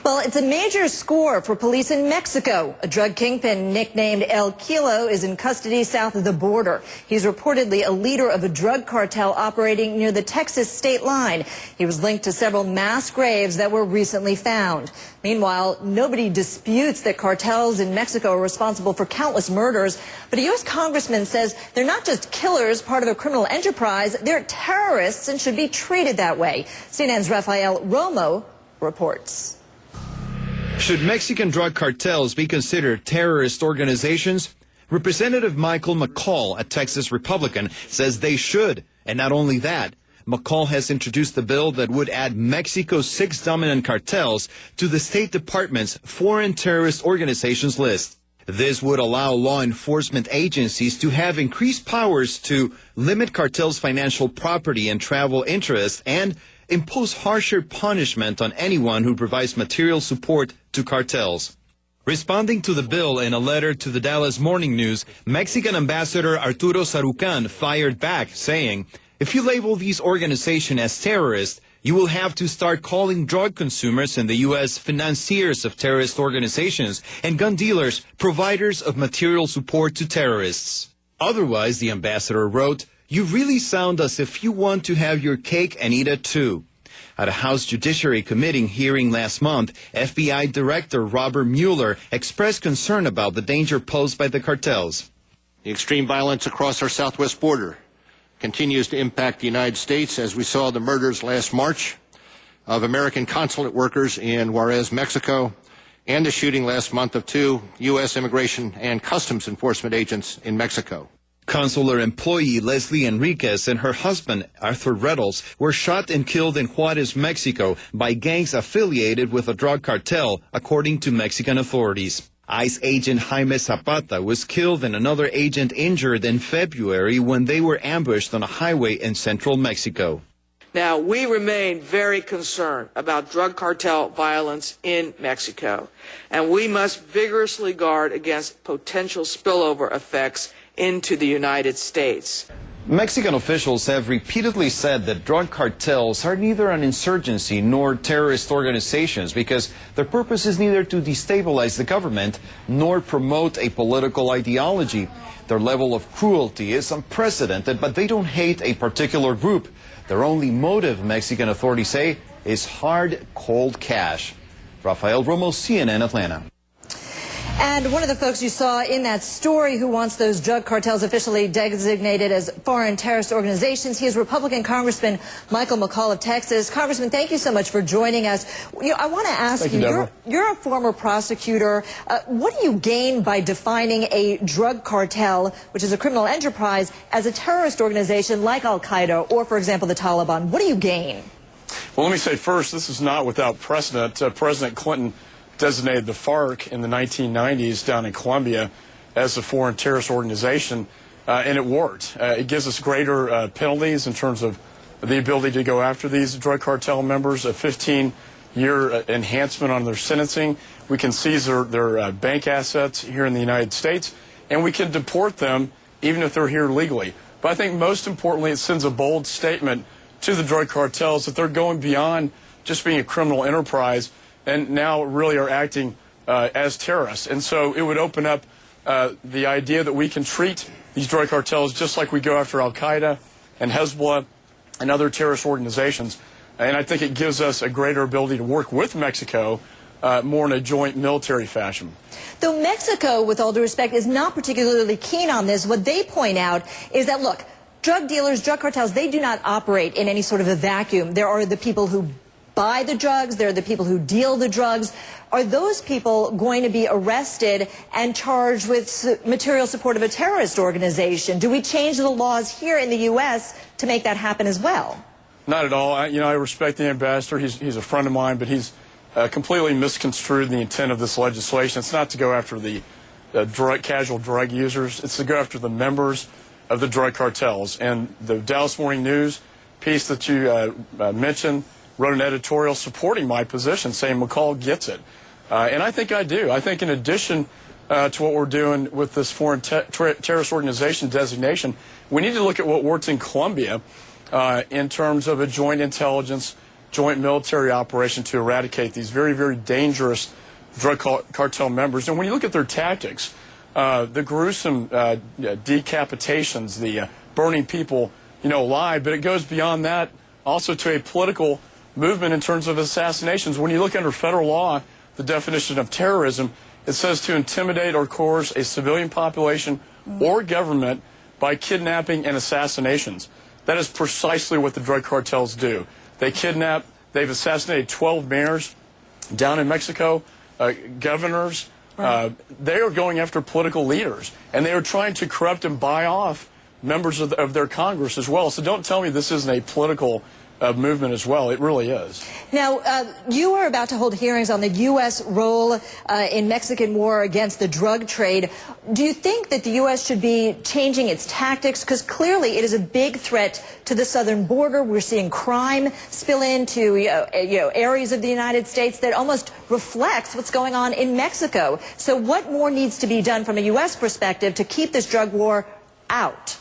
Well, it's a major score for police in Mexico. A drug kingpin nicknamed El Kilo is in custody south of the border. He's reportedly a leader of a drug cartel operating near the Texas state line. He was linked to several mass graves that were recently found. Meanwhile, nobody disputes that cartels in Mexico are responsible for countless murders. But a U.S. congressman says they're not just killers, part of a criminal enterprise. They're terrorists and should be treated that way. CNN's Rafael Romo reports. Should Mexican drug cartels be considered terrorist organizations? Representative Michael McCaul, a Texas Republican, says they should. And not only that, McCaul has introduced a bill that would add Mexico's 6 dominant cartels to the State Department's foreign terrorist organizations list. This would allow law enforcement agencies to have increased powers to limit cartels' financial property and travel interests and impose harsher punishment on anyone who provides material support to cartels. Responding to the bill in a letter to the Dallas Morning News, Mexican Ambassador Arturo Sarucán fired back, saying, "If you label these organizations as terrorists, you will have to start calling drug consumers in the U.S. financiers of terrorist organizations and gun dealers providers of material support to terrorists." Otherwise, the ambassador wrote, "You really sound as if you want to have your cake and eat it too." At a House Judiciary Committee hearing last month, FBI Director Robert Mueller expressed concern about the danger posed by the cartels. The extreme violence across our southwest border continues to impact the United States, as we saw the murders last March of American consulate workers in Juarez, Mexico, and the shooting last month of 2 U.S. Immigration and Customs Enforcement agents in Mexico. Consular employee Leslie Enriquez and her husband, Arthur Reynolds, were shot and killed in Juarez, Mexico, by gangs affiliated with a drug cartel, according to Mexican authorities. ICE agent Jaime Zapata was killed and another agent injured in February when they were ambushed on a highway in central Mexico. Now, we remain very concerned about drug cartel violence in Mexico, and we must vigorously guard against potential spillover effects into the United States. Mexican officials have repeatedly said that drug cartels are neither an insurgency nor terrorist organizations because their purpose is neither to destabilize the government nor promote a political ideology. Their level of cruelty is unprecedented, but they don't hate a particular group. Their only motive, Mexican authorities say, is hard, cold cash. Rafael Romo, CNN, Atlanta. And one of the folks you saw in that story who wants those drug cartels officially designated as foreign terrorist organizations, he is Republican Congressman Michael McCaul of Texas. Congressman, thank you so much for joining us. I want to ask you, you're a former prosecutor. What do you gain by defining a drug cartel, which is a criminal enterprise, as a terrorist organization like Al-Qaeda or, for example, the Taliban? What do you gain? Well, let me say first, this is not without precedent. President Clinton designated the FARC in the 1990s down in Colombia as a foreign terrorist organization, and it worked. It gives us greater penalties in terms of the ability to go after these drug cartel members, a 15-year enhancement on their sentencing. We can seize their bank assets here in the United States, and we can deport them even if they're here legally. But I think most importantly, it sends a bold statement to the drug cartels that they're going beyond just being a criminal enterprise and now really are acting as terrorists. And so it would open up the idea that we can treat these drug cartels just like we go after Al-Qaeda and Hezbollah and other terrorist organizations. And I think it gives us a greater ability to work with Mexico more in a joint military fashion. Though Mexico, with all due respect, is not particularly keen on this, what they point out is that, look, drug dealers, drug cartels, they do not operate in any sort of a vacuum. There are the people who buy the drugs, there are the people who deal the drugs. Are those people going to be arrested and charged with material support of a terrorist organization? Do we change the laws here in the U.S. to make that happen as well? Not at all. I respect the ambassador. He's a friend of mine, but he's completely misconstrued the intent of this legislation. It's not to go after the casual drug users. It's to go after the members of the drug cartels. And the Dallas Morning News piece that you mentioned wrote an editorial supporting my position, saying McCaul gets it. And I think I do. I think in addition to what we're doing with this foreign terrorist organization designation, we need to look at what works in Colombia in terms of a joint intelligence joint military operation to eradicate these very, very dangerous drug cartel members. And when you look at their tactics, the gruesome decapitations, the burning people, alive, but it goes beyond that also to a political movement in terms of assassinations. When you look under federal law, the definition of terrorism, it says to intimidate or coerce a civilian population or government by kidnapping and assassinations. That is precisely what the drug cartels do. They kidnap, they've assassinated 12 mayors down in Mexico, governors. Right. They are going after political leaders, and they are trying to corrupt and buy off members of their Congress as well. So don't tell me this isn't a political movement as well. It really is. Now, you are about to hold hearings on the U.S. role in Mexican war against the drug trade. Do you think that the U.S. should be changing its tactics? Because clearly it is a big threat to the southern border. We're seeing crime spill into areas of the United States that almost reflects what's going on in Mexico. So what more needs to be done from a U.S. perspective to keep this drug war out?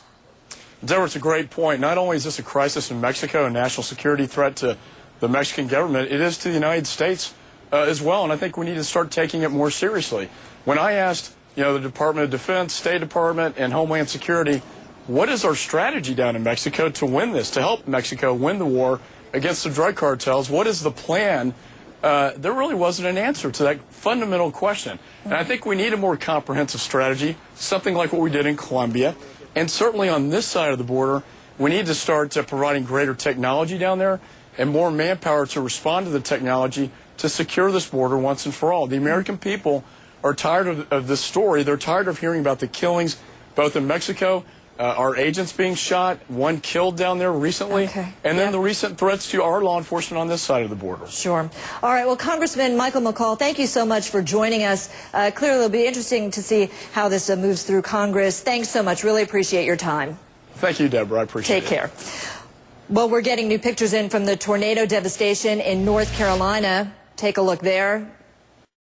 Deborah, it's a great point. Not only is this a crisis in Mexico, a national security threat to the Mexican government, it is to the United States as well, and I think we need to start taking it more seriously. When I asked, the Department of Defense, State Department, and Homeland Security, what is our strategy down in Mexico to win this, to help Mexico win the war against the drug cartels? What is the plan? There really wasn't an answer to that fundamental question. And I think we need a more comprehensive strategy, something like what we did in Colombia. And certainly on this side of the border, we need to start providing greater technology down there and more manpower to respond to the technology to secure this border once and for all. The American people are tired of this story. They're tired of hearing about the killings both in Mexico, our agents being shot, one killed down there recently, and then the recent threats to our law enforcement on this side of the border. Sure. All right. Well, Congressman Michael McCaul, thank you so much for joining us. Clearly, it'll be interesting to see how this moves through Congress. Thanks so much. Really appreciate your time. Thank you, Deborah. I appreciate it. Take care. Well, we're getting new pictures in from the tornado devastation in North Carolina. Take a look there.